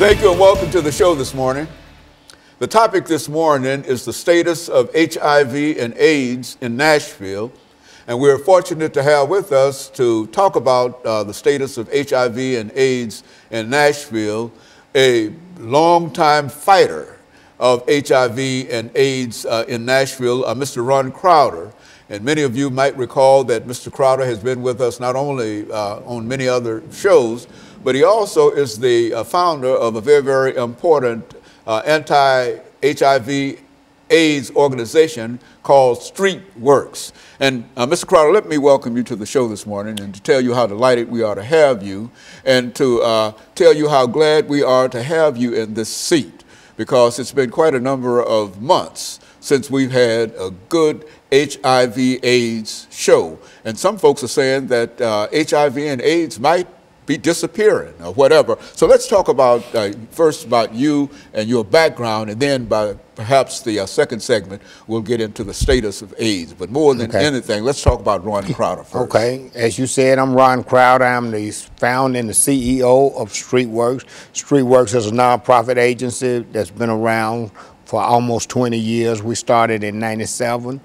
Thank you and welcome to the show this morning. The topic this morning is the status of HIV and AIDS in Nashville. And we're fortunate to have with us to talk about the status of HIV and AIDS in Nashville, a longtime fighter of HIV and AIDS in Nashville, Mr. RCrowder. And many of you might recall that Mr. Crowder has been with us not only on many other shows, but he also is the founder of a very, very important anti-HIV AIDS organization called StreetWorks. And Mr. Crowder, let me welcome you to the show this morning and to tell you how delighted we are to have you and to tell you how glad we are to have you in this seat, because it's been quite a number of months since we've had a good HIV AIDS show. And some folks are saying that HIV and AIDS might be disappearing or whatever. So let's talk about first about you and your background, and then by perhaps the second segment we'll get into the status of AIDS. But more than anything, let's talk about RCrowder first. Okay, as you said, I'm RCrowder. I'm the founder and the CEO of StreetWorks. StreetWorks is a nonprofit agency that's been around for almost 20 years. We started in '97.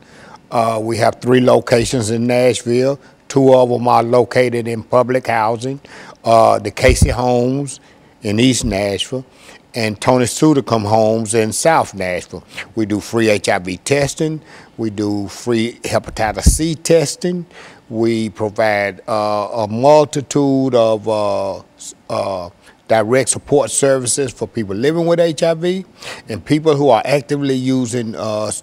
We have 3 locations in Nashville. 2 of them are located in public housing, the Casey Homes in East Nashville and Tony Sudicum Homes in South Nashville. We do free HIV testing. We do free hepatitis C testing. We provide a multitude of direct support services for people living with HIV and people who are actively using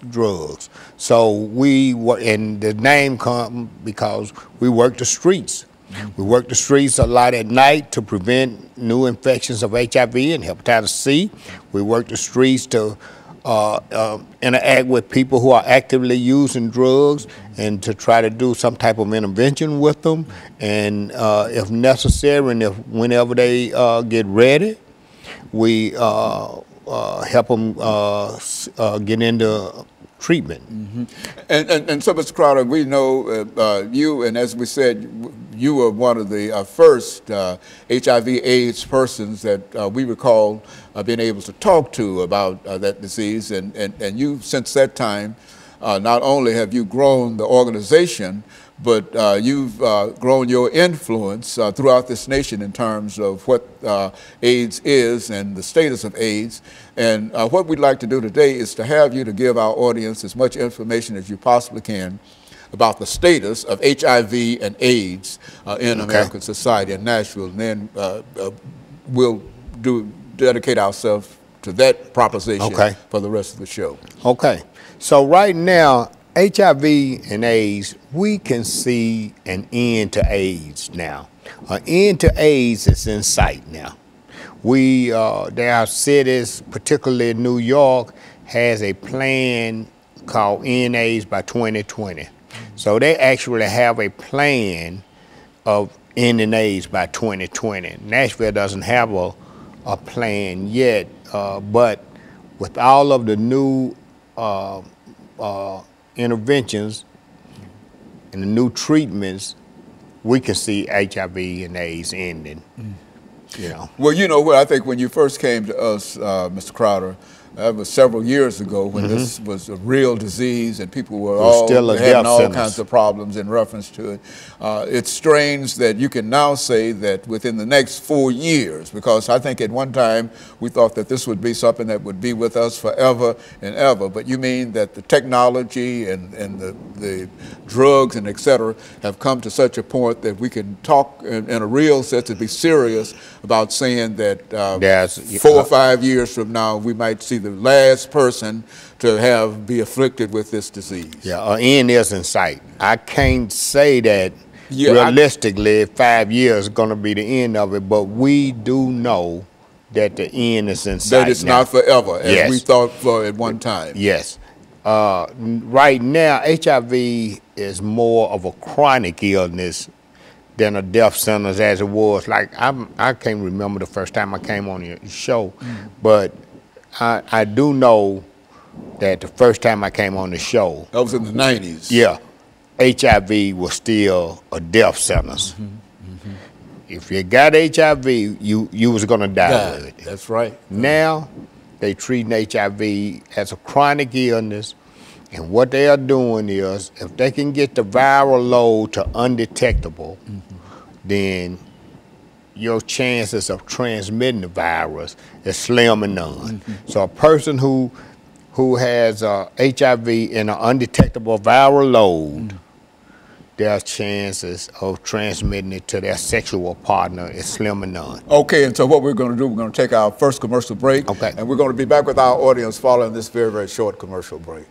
drugs. So we work, and the name comes because we work the streets. We work the streets a lot at night to prevent new infections of HIV and hepatitis C. We work the streets to interact with people who are actively using drugs and to try to do some type of intervention with them, and if necessary and whenever they get ready, we help them get into treatment. And so, Mr. Crowder, we know you, and as we said, you were one of the first HIV/AIDS persons that we recall being able to talk to about that disease, and you, since that time, not only have you grown the organization, but you've grown your influence throughout this nation in terms of what AIDS is and the status of AIDS. And what we'd like to do today is to have you to give our audience as much information as you possibly can about the status of HIV and AIDS in American society in Nashville. And then we'll dedicate ourselves to that proposition for the rest of the show. Okay. So right now, HIV and AIDS, we can see an end to AIDS now. An end to AIDS is in sight now. There are cities, particularly New York, has a plan called End AIDS by 2020. So they actually have a plan of ending AIDS by 2020. Nashville doesn't have a plan yet, but with all of the new interventions and the new treatments, we can see HIV and AIDS ending. You know. Well, you know what, I think when you first came to us, Mr. Crowder, that was several years ago when this was a real disease and people were having all kinds of problems in reference to it. It's strange that you can now say that within the next 4 years, because I think at one time we thought that this would be something that would be with us forever and ever, but you mean that the technology and the drugs and et cetera have come to such a point that we can talk in a real sense and be serious about saying that 4 or 5 years from now we might see the last person to be afflicted with this disease. Yeah, an end is in sight. I can't say that realistically 5 years is going to be the end of it, but we do know that the end is in sight. That it's not forever, as we thought for at one time. Yes. Right now, HIV is more of a chronic illness than a death sentence as it was. Like, I can't remember the first time I came on your show, but I do know that the first time I came on the show, that was in the 90s. Yeah, HIV was still a death sentence. If you got HIV, you was gonna die with it. That's right. Now, they treating HIV as a chronic illness, and what they are doing is, if they can get the viral load to undetectable, then your chances of transmitting the virus is slim and none. So a person who has HIV in an undetectable viral load, their chances of transmitting it to their sexual partner is slim and none. Okay, and so what we're going to do, we're going to take our first commercial break. Okay. And we're going to be back with our audience following this very, very short commercial break.